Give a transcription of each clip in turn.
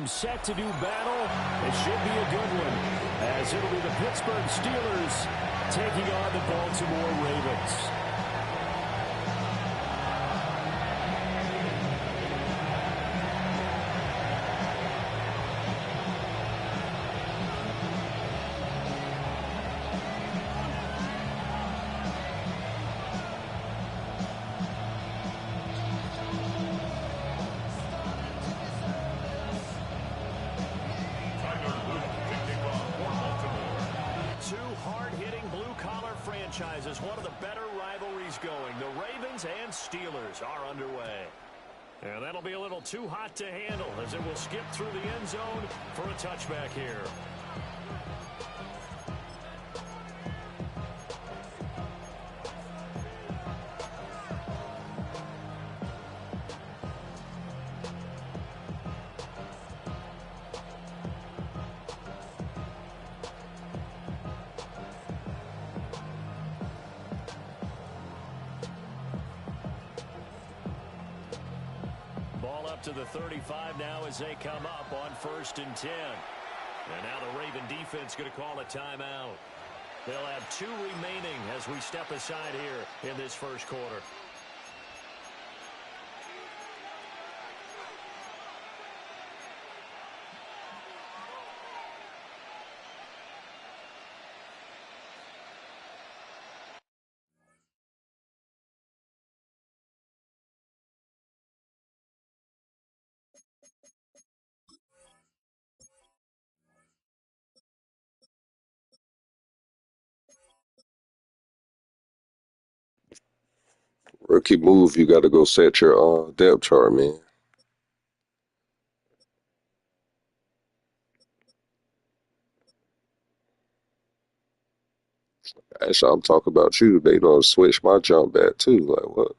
set to do battle. It should be a good one, as it'll be the Pittsburgh Steelers taking on the Baltimore Ravens. One of the better rivalries going. The Ravens and Steelers are underway. And that'll be a little too hot to handle as it will skip through the end zone for a touchback here. To the 35 now as they come up on 1st and 10. And now the Raven defense going to call a timeout. They'll have 2 remaining as we step aside here in this first quarter. Rookie move, you got to go set your depth chart, man. Actually, I'm talking about you. They done switch my jump back too. Like what?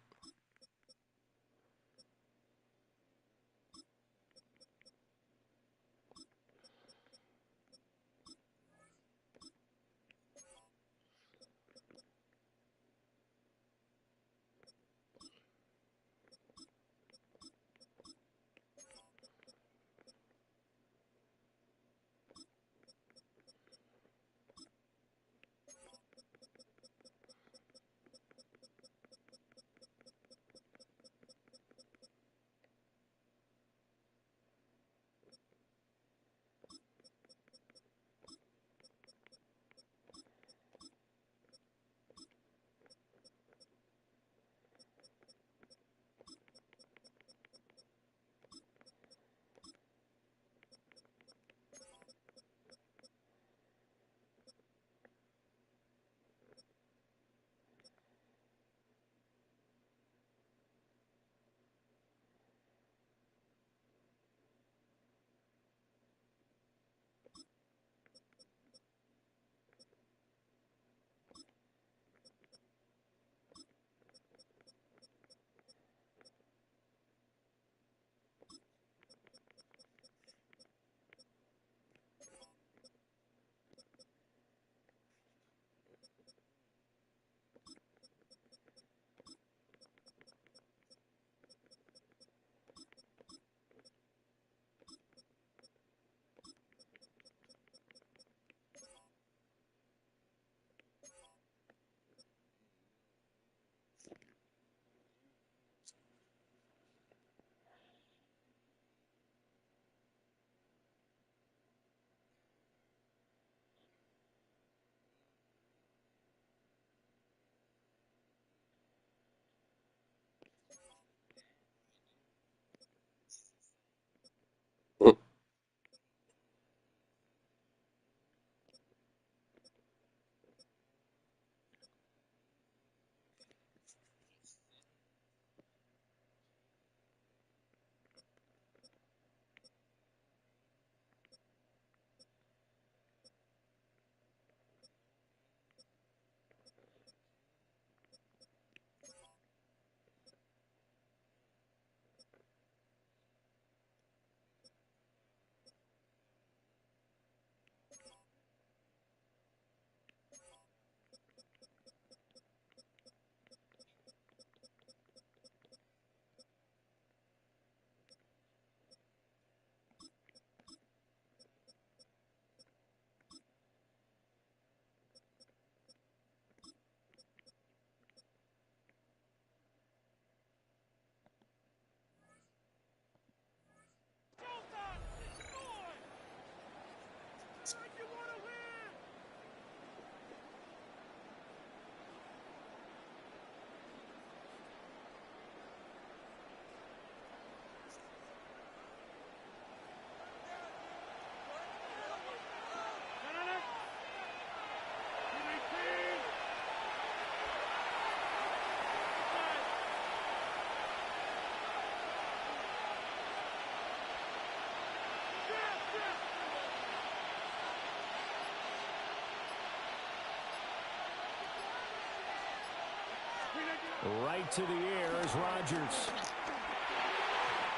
to the air is Rodgers.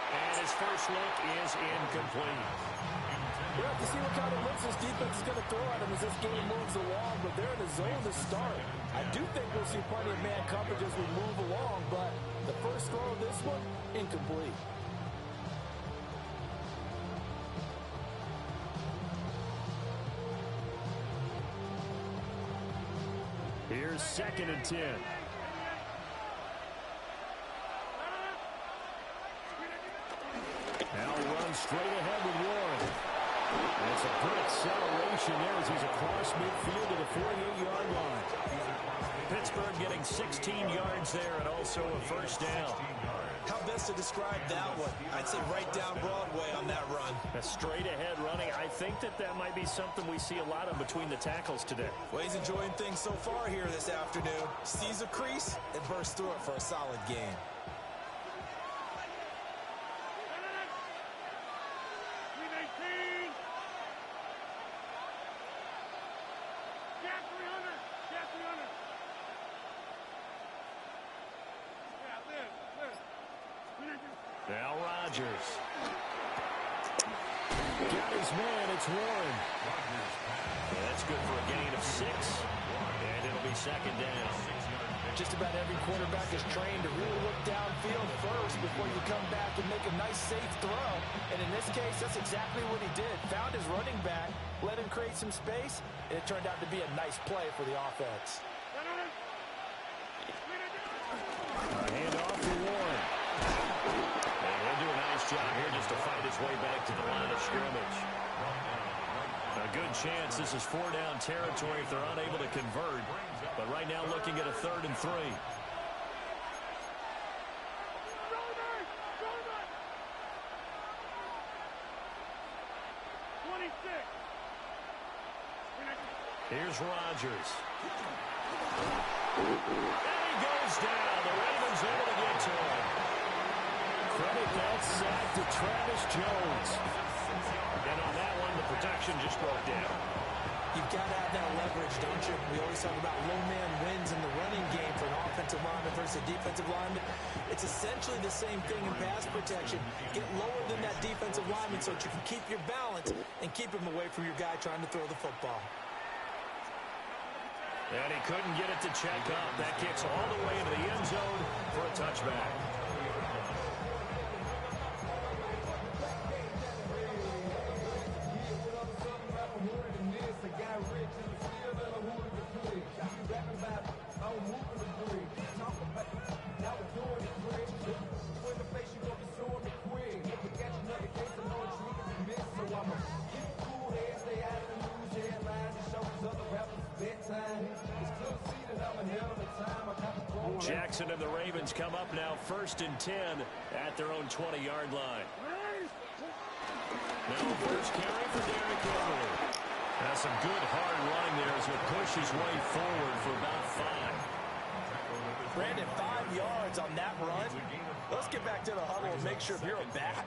And his first look is incomplete. We'll have to see what kind of looks this defense is going to throw at him as this game moves along, but they're in the zone to start. I do think we'll see plenty of man coverage as we move along, but the first throw of this one, incomplete. Here's 2nd and 10. Now runs straight ahead with Warren. That's a good acceleration there as he's across midfield to the 48-yard line. Pittsburgh getting 16 yards there and also a first down. How best to describe that one? I'd say right down Broadway on that run. A straight ahead running. I think that might be something we see a lot of between the tackles today. Well, he's enjoying things so far here this afternoon. Sees a crease and bursts through it for a solid gain. Now Rodgers. Got his man, it's Warren. Yeah, that's good for a gain of 6. And it'll be 2nd down. Just about every quarterback is trained to really look downfield first before you come back and make a nice, safe throw. And in this case, that's exactly what he did. Found his running back, let him create some space, and it turned out to be a nice play for the offense. Handoff for Warren. And he'll do a nice job here just to fight his way back to the line of scrimmage. A good chance this is 4-down territory if they're unable to convert. But right now looking at a 3rd and 3. Here's Rodgers. And he goes down. The Ravens able to get to him. Credit that sack to Travis Jones. And on that one, the protection just broke down. You've got to have that leverage, don't you? We always talk about low man wins in the running game for an offensive lineman versus a defensive lineman. It's essentially the same thing in pass protection. Get lower than that defensive lineman so that you can keep your balance and keep him away from your guy trying to throw the football. And he couldn't get it to check up. That kicks all the way into the end zone for a touchback. Jackson and the Ravens come up now 1st and 10 at their own 20-yard line. Now first carry for Derrick Henry. That's some good hard running there as he pushes his way forward for about 5. Brandon, 5 yards on that run. Let's get back to the huddle and make sure if you're a back,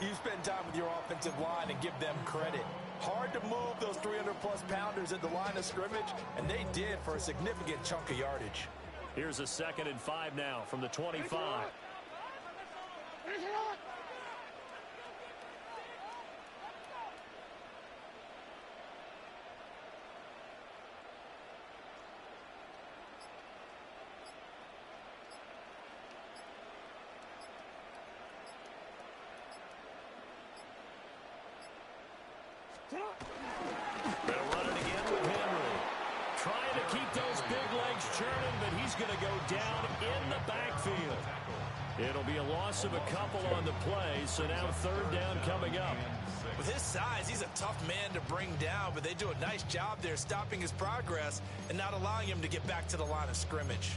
you spend time with your offensive line and give them credit. Hard to move those 300-plus pounders at the line of scrimmage, and they did for a significant chunk of yardage. Here's a 2nd and 5 now from the 25. They'll run it again with Henry. Trying to keep those big legs churning, but he's going to go down in the backfield. It'll be a loss of a couple on the play, so now 3rd down coming up. With his size, he's a tough man to bring down, but they do a nice job there stopping his progress and not allowing him to get back to the line of scrimmage.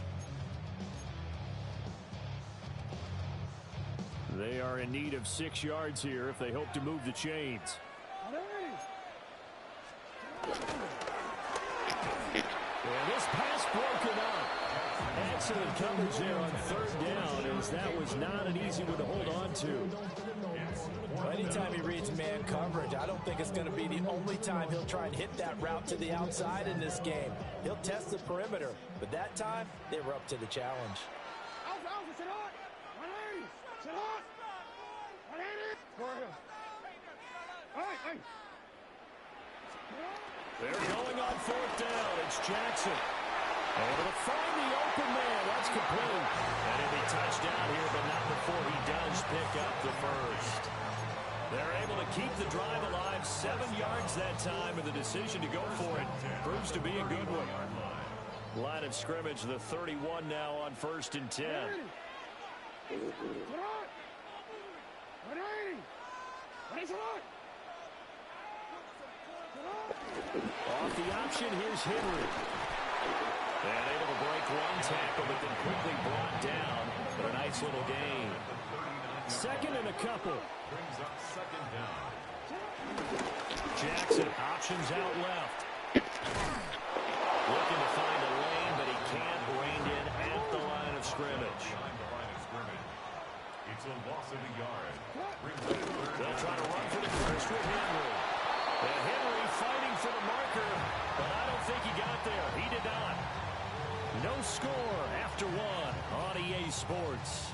They are in need of 6 yards here if they hope to move the chains. And this pass broken up. Excellent coverage there on 3rd down, as that was not an easy one to hold on to. Well, anytime he reads man coverage, I don't think it's going to be the only time he'll try and hit that route to the outside in this game. He'll test the perimeter, but that time, they were up to the challenge. They're going on fourth down. It's Jackson. Able to find the open man. That's complete. And he'll be touchdown here, but not before he does pick up the first. They're able to keep the drive alive. 7 yards that time, and the decision to go for it proves to be a good one. Line of scrimmage, the 31 now on 1st and 10. Off the option, here's Henry. And able to break one tackle, but then quickly brought down. But a nice little gain. 2nd and a couple. Jackson, options out left. Looking to find a lane, but he can't. Reined in at the line of scrimmage. It's a loss of a yard. They'll try to run for the first with Henry. And Henry fighting for the marker, but I don't think he got there. He did not. No score after 1 on EA Sports.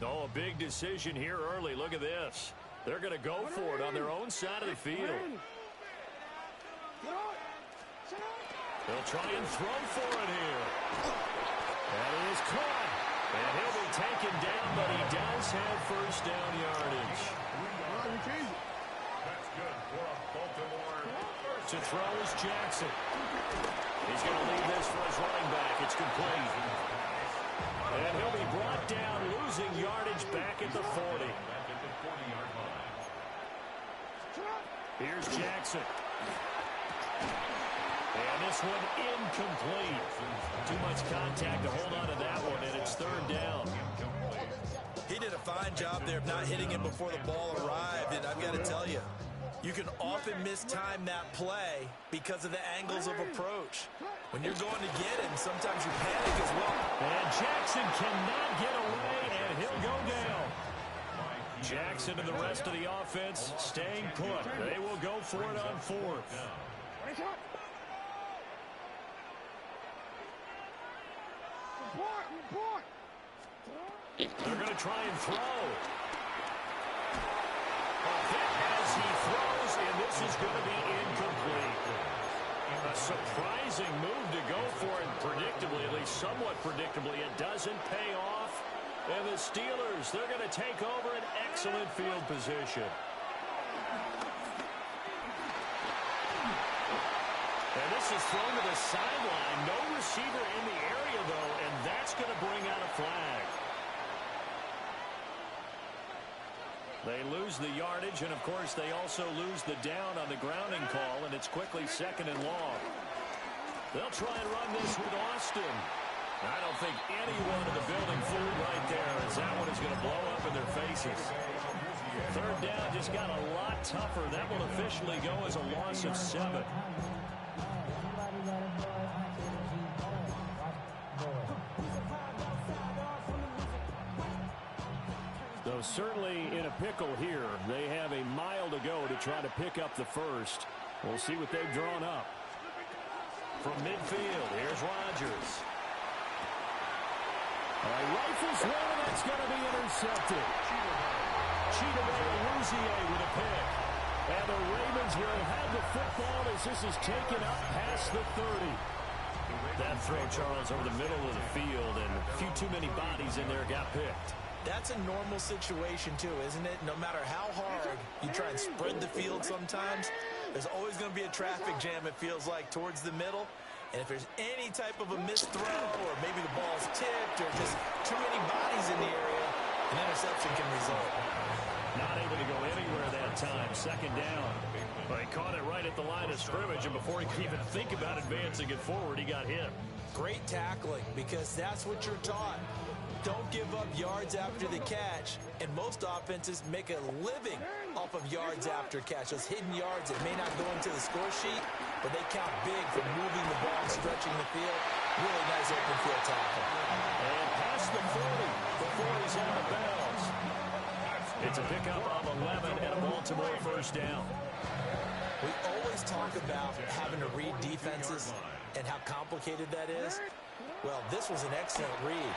Oh, a big decision here early. Look at this. They're going to go for it on their own side of the field. They'll try and throw for it here. And it is caught. And he'll be taken down, but he does have first down yardage. That's good for a Baltimore. To throw is Jackson. He's going to leave this for his running back. It's complete. And he'll be brought down, losing yardage back at the 40. Here's Jackson. And this one incomplete. Too much contact to hold on to that one, and it's 3rd down. He did a fine job there of not hitting it before the ball arrived, and I've got to tell you, you can often mistime that play because of the angles of approach. When you're going to get him, sometimes you panic as well. And Jackson cannot get away, and he'll go down. Jackson and the rest of the offense staying put. They will go for it on 4th. They're going to try and throw. As he throws, and this is going to be incomplete. A surprising move to go for it, predictably, at least somewhat predictably. It doesn't pay off. And the Steelers, they're going to take over an excellent field position. And this is thrown to the sideline. No receiver in the area, though, and that's going to bring out a flag. They lose the yardage, and, of course, they also lose the down on the grounding call, and it's quickly 2nd and long. They'll try and run this with Austin. I don't think anyone in the building fooled right there, as that one is going to blow up in their faces. 3rd down just got a lot tougher. That will officially go as a loss of 7. So certainly in a pickle here. They have a mile to go to try to pick up the first. We'll see what they've drawn up. From midfield, here's Rodgers. Rifles one, and that's going to be intercepted. Cheetah with a pick. And the Ravens will have the football as this is taken up past the 30. That throw, Charles, over the middle of the field, and a few too many bodies in there got picked. That's a normal situation, too, isn't it? No matter how hard you try and spread the field sometimes, there's always going to be a traffic jam, it feels like, towards the middle. And if there's any type of a missed throw, or maybe the ball's tipped, or just too many bodies in the area, an interception can result. Not able to go anywhere that time. 2nd down. But he caught it right at the line of scrimmage, and before he could even think about advancing it forward, he got hit. Great tackling, because that's what you're taught. Don't give up yards after the catch, and most offenses make a living off of yards after catch. Those hidden yards that may not go into the score sheet, but they count big for moving the ball and stretching the field. Really nice open field tackle. And past the 40 before he's out of bounds. It's a pickup of 11 and a Baltimore first down. We always talk about having to read defenses and how complicated that is. Well, this was an excellent read.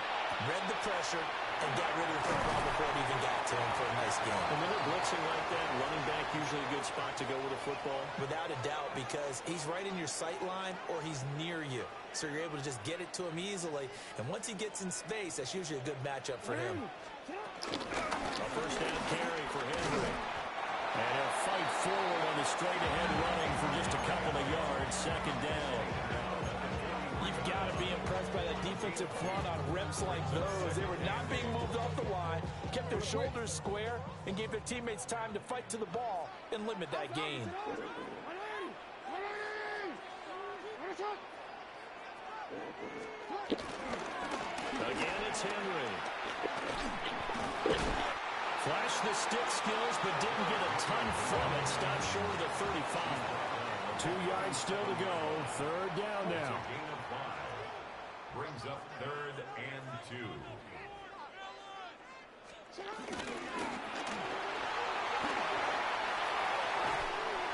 Read the pressure and got rid of the football before it even got to him for a nice game. And when they're blitzing like that, running back usually a good spot to go with a football. Without a doubt, because he's right in your sight line or he's near you. So you're able to just get it to him easily. And once he gets in space, that's usually a good matchup for him. A first down carry for Henry. And he'll fight forward on the straight-ahead running for just a couple of yards. Second down. You've got to be impressed by that defensive front on reps like those. They were not being moved off the line, kept their shoulders square, and gave their teammates time to fight to the ball and limit that gain. Again, it's Henry. Flashed the stick skills, but didn't get a ton from it. Stopped short of the 35. 2 yards still to go. Third down now. Gain of 5. Brings up 3rd and 2.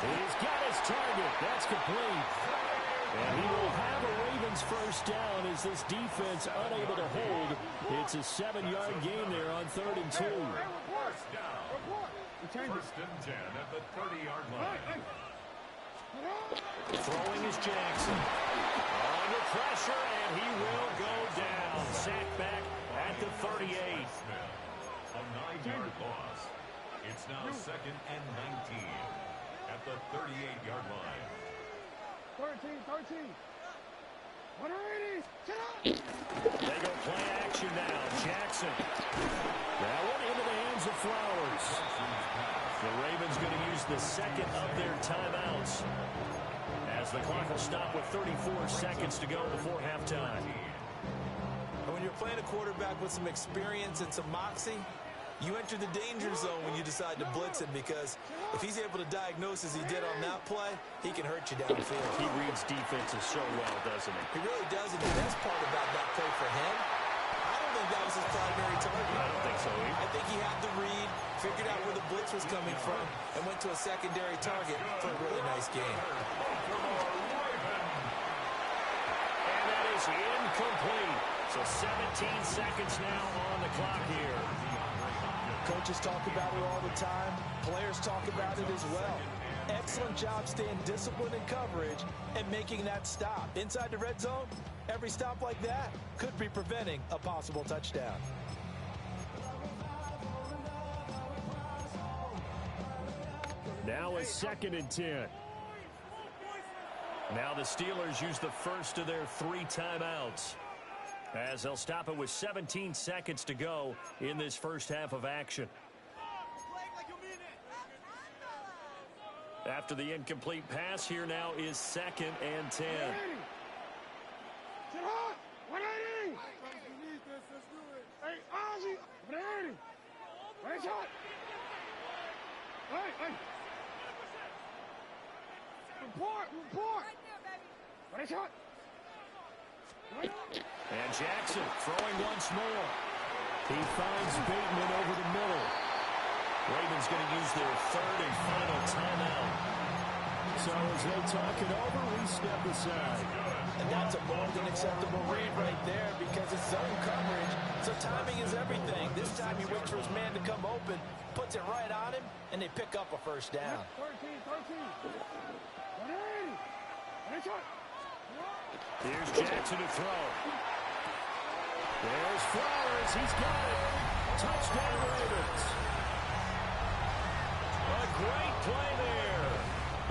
He's got his target. That's complete. And he will have a Ravens first down as this defense unable to hold. It's a 7-yard gain there on 3rd and 2. First down. First and 10 at the 30-yard line. Throwing is Jackson. Under pressure, and he will go down. Sacked back at the 38. A 9-yard loss. It's now 2nd and 19 at the 38-yard line. 13. 180. They go play action now. Jackson. That one into the hands of Flowers. The Ravens going to use the second of their timeouts as the clock will stop with 34 seconds to go before halftime. And when you're playing a quarterback with some experience and some moxie, you enter the danger zone when you decide to blitz him, because if he's able to diagnose as he did on that play, he can hurt you downfield. He reads defenses so well, doesn't he? He really does, and the best part about that play for him, I don't think that was his primary target. I don't think so either. I think he had the read, figured out where the blitz was coming from, and went to a secondary target for a really nice game. And that is incomplete. So 17 seconds now on the clock here. Coaches talk about it all the time. Players talk about it as well. Excellent job staying disciplined in coverage and making that stop. Inside the red zone, every stop like that could be preventing a possible touchdown. Now a 2nd and 10. Now the Steelers use the first of their 3 timeouts, as they'll stop it with 17 seconds to go in this first half of action. After the incomplete pass, here now is 2nd and 10. 180. Hey, Ozzy. 180. Right shot. Hey. Report. Right shot. And Jackson throwing once more. He finds Bateman over the middle. Ravens going to use their 3rd and final timeout. So as they talk it over, we step aside. And that's a more than acceptable read right there, because it's zone coverage. So timing is everything. This time he waits for his man to come open, puts it right on him, and they pick up a first down. 13. 180. Right shot. Here's Jackson to throw. There's Flowers. He's got it. Touchdown Ravens. A great play there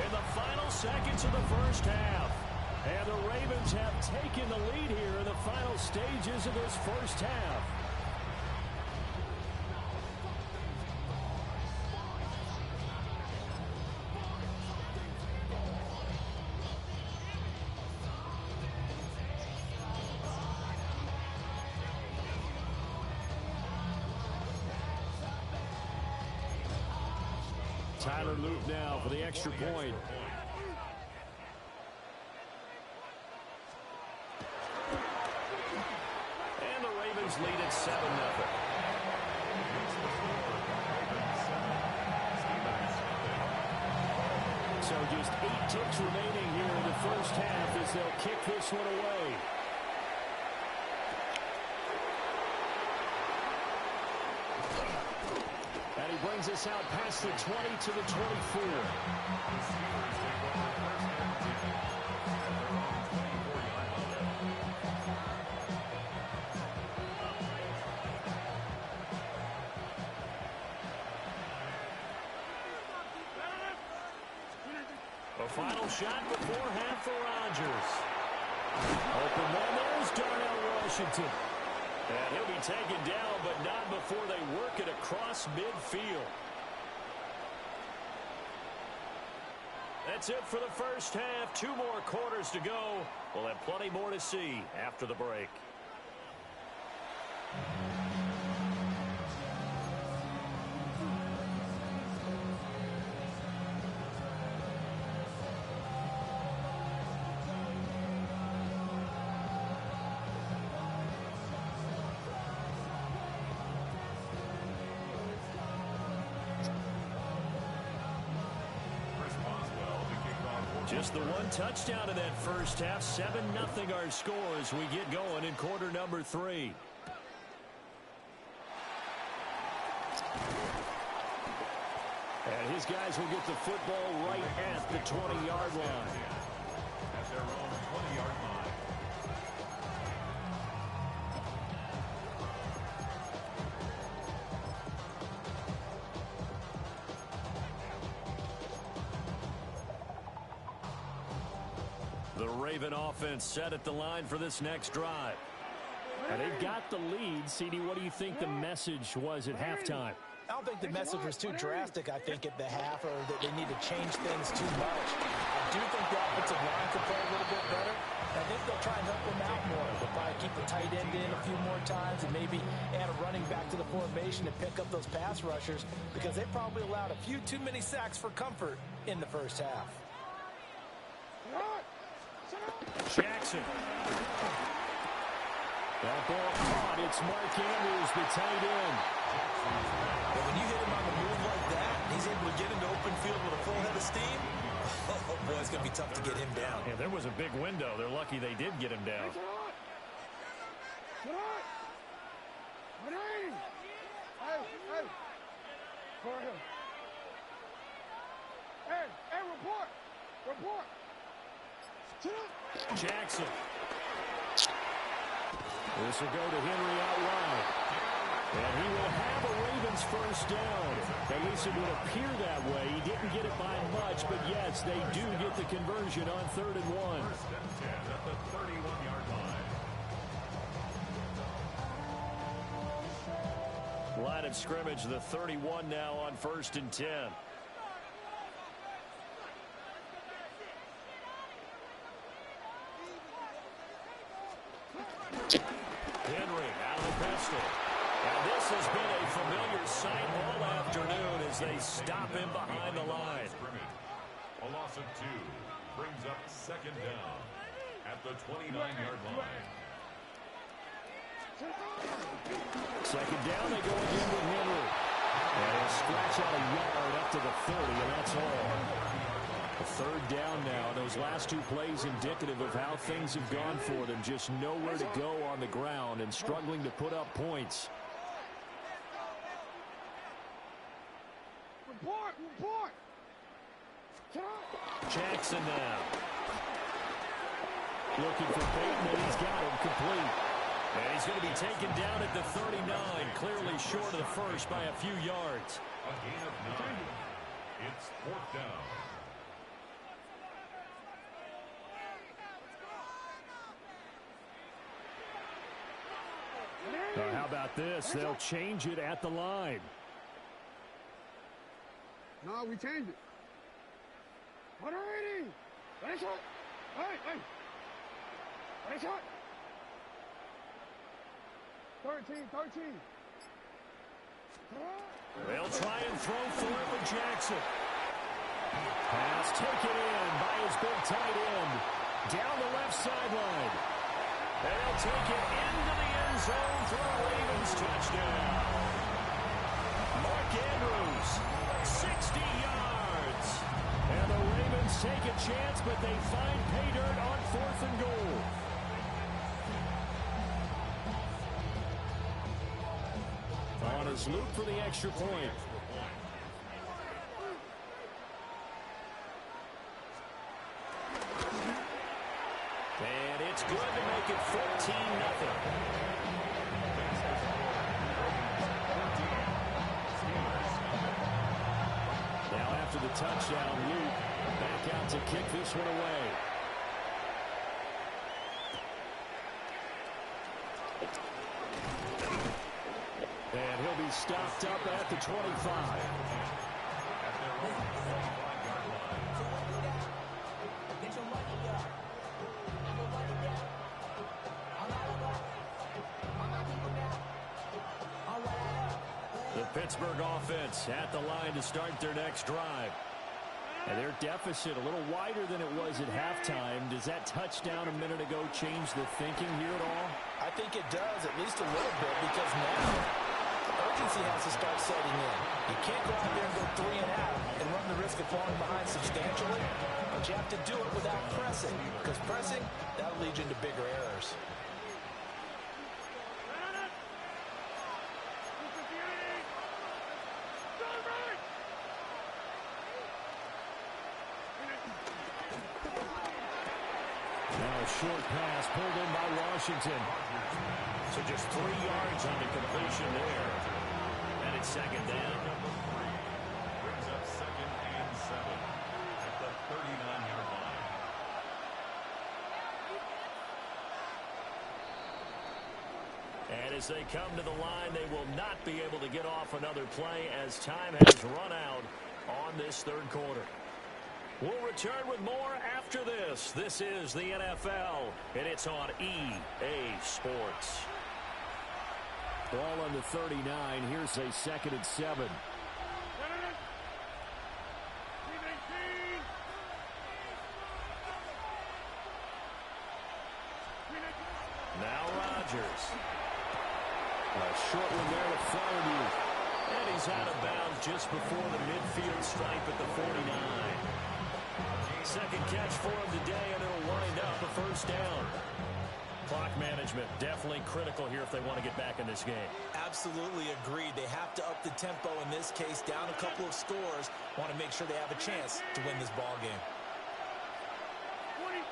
in the final seconds of the first half. And the Ravens have taken the lead here in the final stages of this first half. Tyler Luke now for the extra point. Broncos lead at 7-0. So just 8 ticks remaining here in the first half as they'll kick this one away. And he brings us out past the 20 to the 24. A final shot before half for Rodgers. Open one, there's Darnell Washington. And he'll be taken down, but not before they work it across midfield. That's it for the first half. 2 more quarters to go. We'll have plenty more to see after the break. Just the 1 touchdown in that first half. 7-0 our score as we get going in quarter number 3. And his guys will get the football right at the 20-yard line. At their own 20-yard line. The Raven offense set at the line for this next drive. And they've got the lead. CD, what do you think the message was at halftime? I don't think the message was too drastic, I think, at the half, or that they need to change things too much. I do think the offensive line could play a little bit better. I think they'll try and help them out more. They'll probably keep the tight end in a few more times and maybe add a running back to the formation and pick up those pass rushers because they probably allowed a few too many sacks for comfort in the first half. Jackson. That ball caught. It's Mark Andrews, the tight end. But when you hit him on the move like that, he's able to get into open field with a full head of steam. Oh, boy, it's going to be tough to get him down. Yeah, there was a big window. They're lucky they did get him down. Report. Jackson. This will go to Henry out wide. And he will have a Ravens first down. At least it would appear that way. He didn't get it by much, but yes, they do get the conversion on 3rd and 1. First and 10 at the 31-yard line. Line of scrimmage, the 31 now on 1st and 10. Henry out of the pistol. And this has been a familiar sight all afternoon as they stop him behind the line. A loss of 2 brings up 2nd down at the 29-yard line. 2nd down, they go again with Henry. And he'll scratch out a yard up to the 30, and that's all. A 3rd down now. Those last 2 plays indicative of how things have gone for them. Just nowhere to go on the ground and struggling to put up points. Report. Jackson now. Looking for Peyton, and he's got him complete. And he's going to be taken down at the 39, clearly short of the first by a few yards. A gain of 9. It's 4th down. How about this? They'll change it at the line. No, we changed it. 180. Ready, shot. Hey. Ready, shot. 13. They'll try and throw for it with Jackson. Pass taken in by his big tight end. Down the left sideline. They'll take it into the end zone for a Ravens touchdown. Mark Andrews, 60 yards. And the Ravens take a chance, but they find pay dirt on 4th and goal. On his loop for the extra point. And it's good to make it 14-0. Now after the touchdown, Luke back out to kick this one away. And he'll be stopped up at the 25. The Pittsburgh offense at the line to start their next drive. And their deficit a little wider than it was at halftime. Does that touchdown a minute ago change the thinking here at all? I think it does, at least a little bit, because now urgency has to start setting in. You can't go out there and go 3 and out and run the risk of falling behind substantially, but you have to do it without pressing, because pressing, that'll lead you into bigger errors. Now a short pass pulled in by Washington. So just 3 yards on the completion there. And it's second down. Brings up 2nd and 7 at the 39-yard line. And as they come to the line, they will not be able to get off another play as time has run out on this 3rd quarter. We'll return with more after this. This is the NFL, and it's on EA Sports. Ball on the 39. Here's a 2nd and 7. Now Rodgers. A short one there to Freiermuth. And he's out of bounds just before the midfield stripe at the 49. Second catch for him today, and it'll wind up a 1st down. Clock management definitely critical here if they want to get back in this game. Absolutely agreed. They have to up the tempo in this case, down a couple of scores. Want to make sure they have a chance to win this ball game. 26.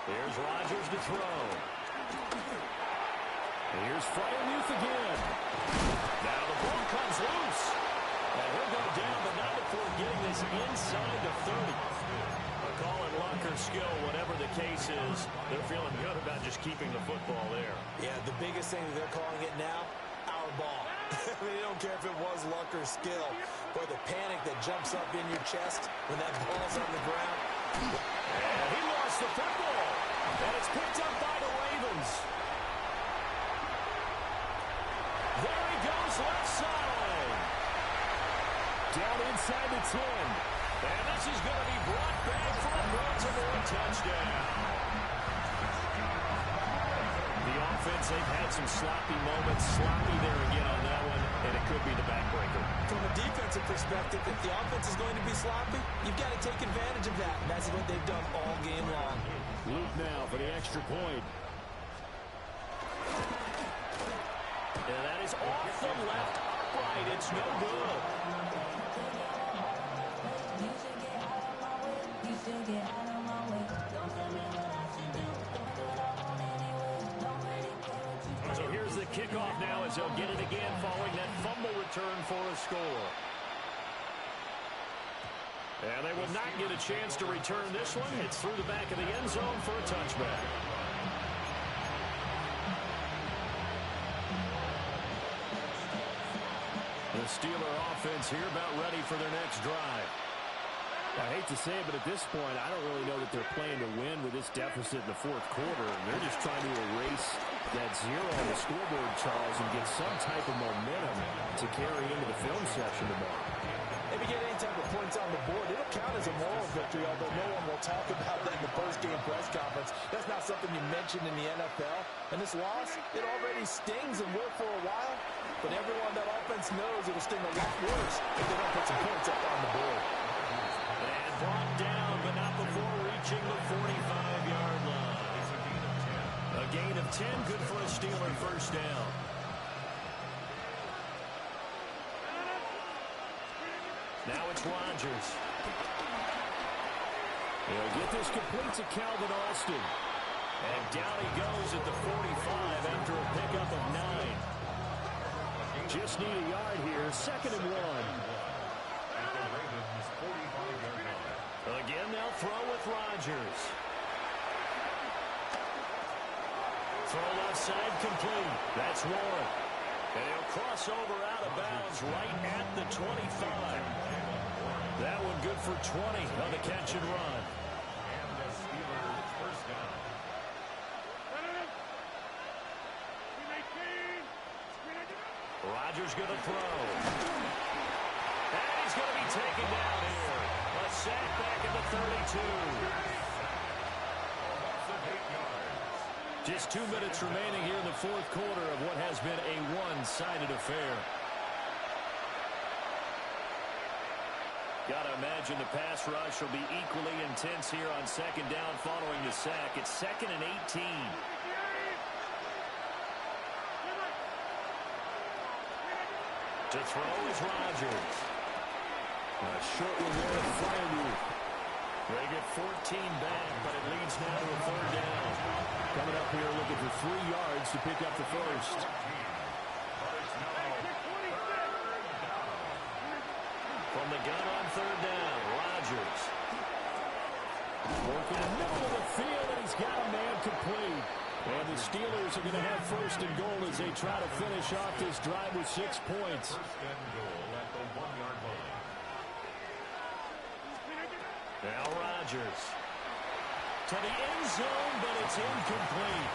Here's Rodgers to throw. Here's Freiermuth again. Now the ball comes loose. And he'll go down, but not before getting this inside the 30. A call it luck or skill, whatever the case is, they're feeling good about just keeping the football there. Yeah, the biggest thing that they're calling it now, our ball. They don't care if it was luck or skill. Boy, the panic that jumps up in your chest when that ball's on the ground. And he lost the football. And it's picked up by the Ravens. There he goes, left side. Down inside the 10. And this is going to be brought back for a Baltimore touchdown. The offense, they've had some sloppy moments. Sloppy there again on that one, and it could be the backbreaker. From a defensive perspective, if the offense is going to be sloppy, you've got to take advantage of that. And that's what they've done all game long. Luke now for the extra point. And that is off the left upright. It's no good. So here's the kickoff now as they'll get it again following that fumble return for a score. And they will not get a chance to return this one. It's through the back of the end zone for a touchback. The Steeler offense here about ready for their next drive. I hate to say it, but at this point, I don't really know that they're playing to win with this deficit in the 4th quarter. They're just trying to erase that 0 on the scoreboard, Charles, and get some type of momentum to carry into the film section tomorrow. If you get any type of points on the board, it'll count as a moral victory, although no one will talk about that in the post-game press conference. That's not something you mention in the NFL. And this loss, it already stings and will for a while, but everyone that offense knows it'll sting a lot worse if they don't put some points up on the board. And brought down, but not before reaching the 45-yard line. A gain of 10, good for a Steeler first down. Now it's Rodgers. He'll get this complete to Calvin Austin. And down he goes at the 45 after a pickup of 9. Just need a yard here, 2nd and 1. Again, they'll throw with Rodgers. Throw left side complete. That's Warren. And he'll cross over out of bounds right at the 25. That one good for 20 on the catch and run. And the Steelers first down. Rodgers going to throw. And he's going to be taken down here. A sack back at the 32. Just 2 minutes remaining here in the fourth quarter of what has been a one-sided affair. Got to imagine the pass rush will be equally intense here on 2nd down following the sack. It's 2nd and 18. To throw is Rodgers. A short one there at Fryermuth. They get 14 back, but it leads now to a 3rd down. Coming up here looking for 3 yards to pick up the first. From the gun on 3rd down, Rodgers. Working in the middle of the field, and he's got a man complete. And the Steelers are going to have 1st and goal as they try to finish off this drive with 6 points. 1st and goal at the 1-yard line. Now Rodgers. To the end zone, but it's incomplete.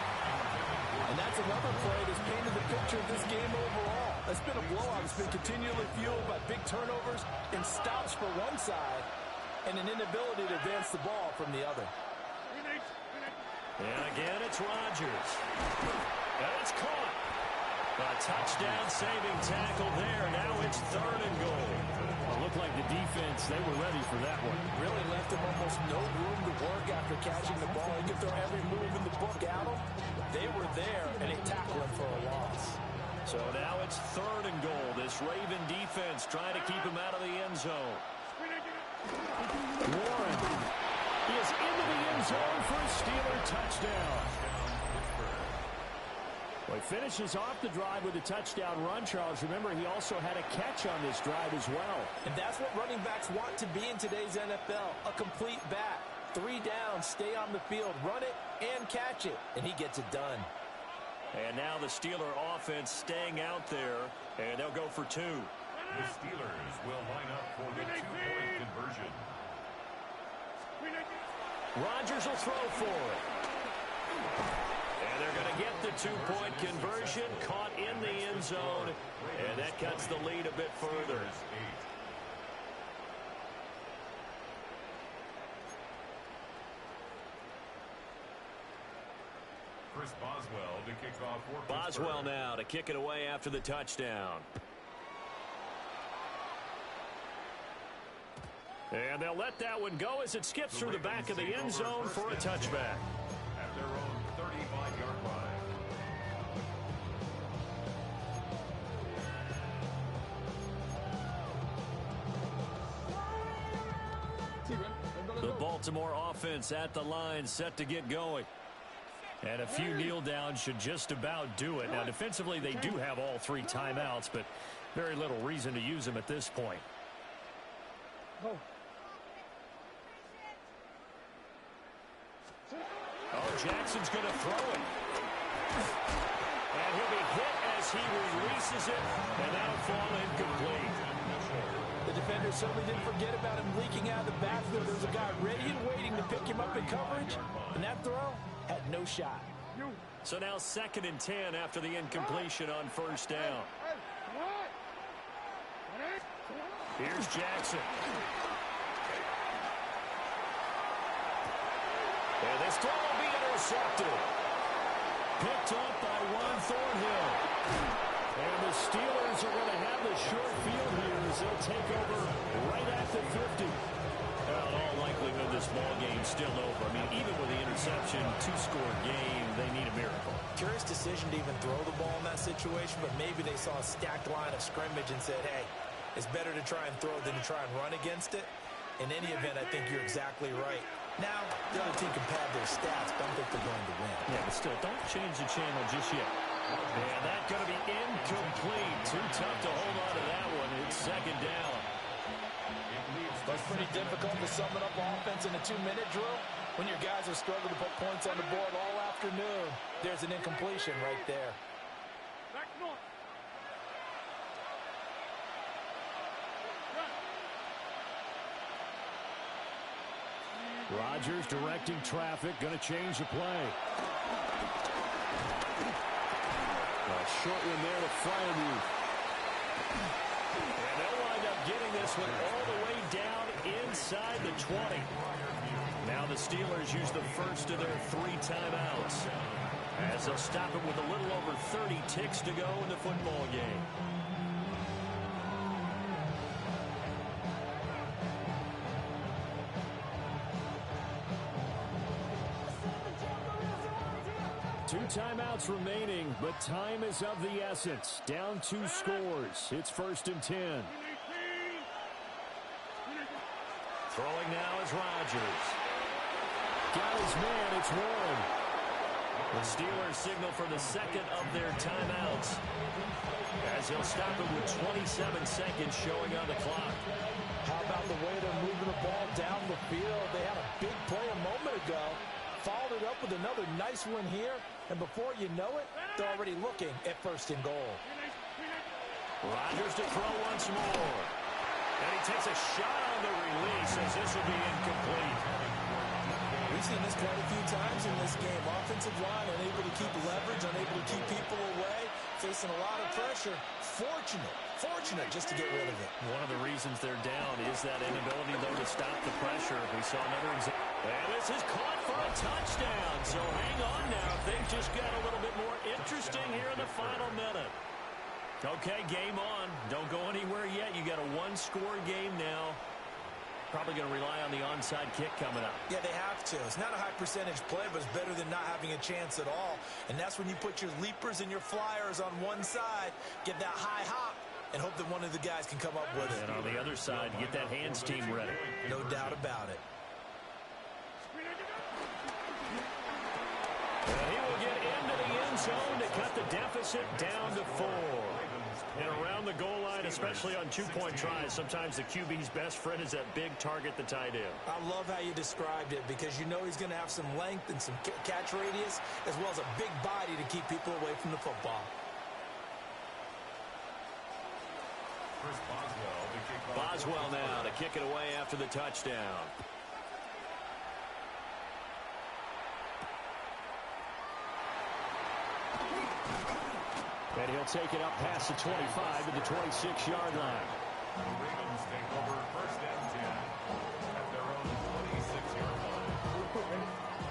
And that's another play that's painted the picture of this game overall. It's been a blowout. It's been continually fueled by big turnovers and stops for one side and an inability to advance the ball from the other. And again, it's Rodgers. And it's caught. A touchdown-saving tackle there. Now it's 3rd and goal. It looked like the defense, they were ready for that one. Really left him almost no room to work after catching the ball. He could throw every move in the book at him. They were there, and they tackled him for a loss. So now it's 3rd and goal. This Raven defense trying to keep him out of the end zone. Warren is into the end zone for a Steeler touchdown. Well, he finishes off the drive with a touchdown run, Charles. Remember, he also had a catch on this drive as well. And that's what running backs want to be in today's NFL, a complete back. 3 down, stay on the field, run it, and catch it. And he gets it done. And now the Steeler offense staying out there, and they'll go for 2. The Steelers will line up for the 2-point conversion. Rodgers will throw for it. And they're going to get the 2-point conversion, caught in the end zone, and that cuts the lead a bit further. Chris Boswell to kick off for Boswell Pittsburgh. now to kick it away after the touchdown. And they'll let that one go as it skips through the back of the end zone for a touchback. At their own 35-yard line. The Baltimore offense at the line set to get going. And a few kneel downs should just about do it. Now, defensively, they do have all 3 timeouts, but very little reason to use them at this point. Oh, Jackson's going to throw it. And he'll be hit as he releases it, and that'll fall incomplete. The defender certainly didn't forget about him leaking out of the backfield. There's a guy ready and waiting to pick him up in coverage, and that throw had no shot. So now 2nd and 10 after the incompletion on first down. Here's Jackson. And this throw will be intercepted. Picked up by Juan Thornhill. And the Steelers are going to have the short field here as they'll take over right at the 50. Well, in all likelihood, this ball game's still over. I mean, even with the interception, 2-score game, they need a miracle. Curious decision to even throw the ball in that situation, but maybe they saw a stacked line of scrimmage and said, hey, it's better to try and throw than to try and run against it. In any event, I think you're exactly right. Now, the other team can pad their stats, but I don't think they're going to win. Yeah, but still, don't change the channel just yet. And that's going to be incomplete. Too tough to hold on to that one. It's 2nd down. That's pretty difficult to sum it up offense in a 2-minute drill. When your guys are struggling to put points on the board all afternoon, there's an incompletion right there. Back north. Rodgers directing traffic, going to change the play. A short one there to Freiermuth. And they'll wind up getting this one all the way down inside the 20. Now the Steelers use the first of their 3 timeouts as they'll stop it with a little over 30 ticks to go in the football game. Two timeouts remaining, but time is of the essence. Down 2 scores. It's 1st and 10. Throwing now is Rodgers. Got his man. It's Warren. The Steelers signal for the 2nd of their timeouts as they'll stop it with 27 seconds showing on the clock. How about the way they're moving the ball down the field? They had a big play a moment ago. Followed it up with another nice one here. And before you know it, they're already looking at 1st and goal. Rodgers to throw once more. And he takes a shot on the release as this will be incomplete. We've seen this quite a few times in this game. Offensive line unable to keep leverage, unable to keep people away, facing a lot of pressure. Fortunate just to get rid of it. One of the reasons they're down is that inability, though, to stop the pressure. We saw another example. And this is caught for a touchdown. So hang on now. Things just got a little bit more interesting here in the final minute. Okay, game on. Don't go anywhere yet. You got a 1-score game now. Probably going to rely on the onside kick coming up. Yeah, they have to. It's not a high percentage play, but it's better than not having a chance at all. And that's when you put your leapers and your flyers on one side, get that high hop, and hope that one of the guys can come up with it. And on the other side, get that hands team ready. No doubt about it. And he will get into the end zone to cut the deficit down to 4. And around the goal line, especially on 2-point tries, sometimes the QB's best friend is that big target, the tight end. I love how you described it because you know he's going to have some length and some catch radius as well as a big body to keep people away from the football. Boswell now to kick it away after the touchdown. And he'll take it up past the 25 to the 26-yard line. The Ravens take over 1st and 10 at their own 26-yard line.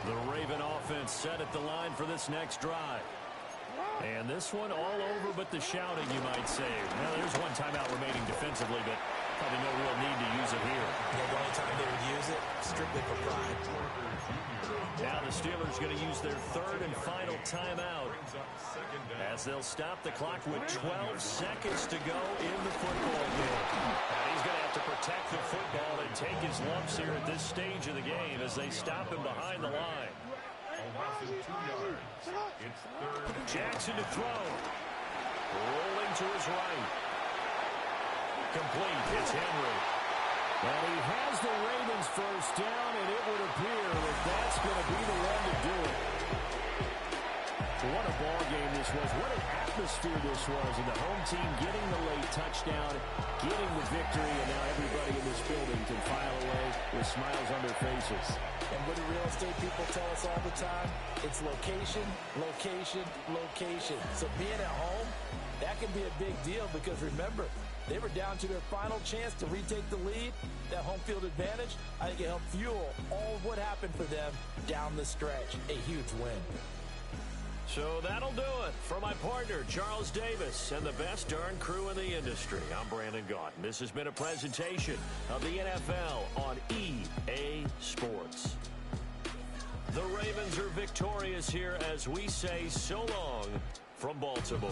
The Raven offense set at the line for this next drive. And this one all over but the shouting, you might say. Now, there's one timeout remaining defensively, but probably no real need to use it here. Yeah, the only time they would use it, strictly for pride. Now the Steelers going to use their 3rd and final timeout as they'll stop the clock with 12 seconds to go in the football game. And he's going to have to protect the football and take his lumps here at this stage of the game as they stop him behind the line. Jackson to throw. Rolling to his right. Complete. It's Henry. And he has the Ravens first down, and it would appear that that's going to be the one to do it. What a ball game this was. What an atmosphere this was. And the home team getting the late touchdown, getting the victory, and now everybody in this building can file away with smiles on their faces. And what do real estate people tell us all the time? It's location, location, location. So being at home, that can be a big deal because remember, they were down to their final chance to retake the lead. That home field advantage, I think it helped fuel all of what happened for them down the stretch. A huge win. So that'll do it for my partner, Charles Davis, and the best darn crew in the industry. I'm Brandon Gaudin. This has been a presentation of the NFL on EA Sports. The Ravens are victorious here as we say so long from Baltimore.